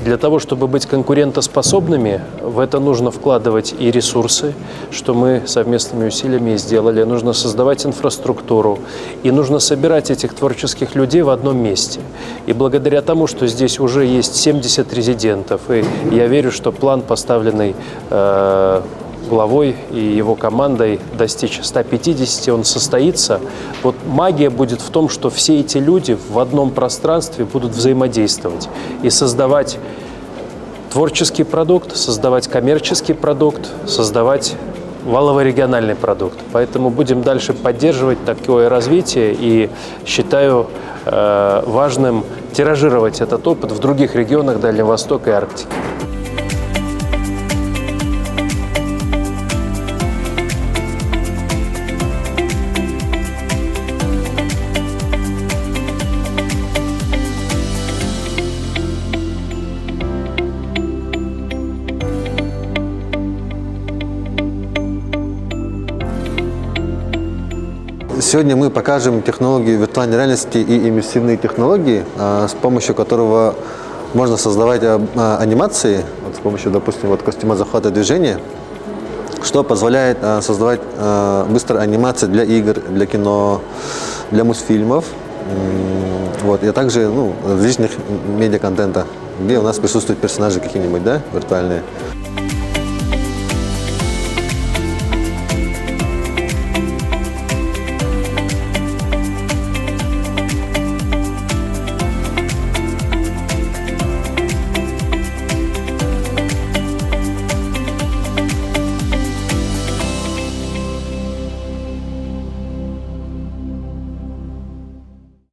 Для того, чтобы быть конкурентоспособными, в это нужно вкладывать и ресурсы, что мы совместными усилиями сделали. Нужно создавать инфраструктуру, и нужно собирать этих творческих людей в одном месте. И благодаря тому, что здесь уже есть 70 резидентов, и я верю, что план, поставленный главой и его командой, достичь 150, он состоится. Вот магия будет в том, что все эти люди в одном пространстве будут взаимодействовать и создавать творческий продукт, создавать коммерческий продукт, создавать валово-региональный продукт. Поэтому будем дальше поддерживать такое развитие, и считаю важным тиражировать этот опыт в других регионах Дальнего Востока и Арктики. Сегодня мы покажем технологии виртуальной реальности и иммерсивные технологии, с помощью которого можно создавать анимации, вот с помощью, допустим, вот костюма захвата движения, что позволяет создавать быстрые анимации для игр, для кино, для мультфильмов, вот, и также различных медиаконтента, где у нас присутствуют персонажи какие-нибудь, да, виртуальные.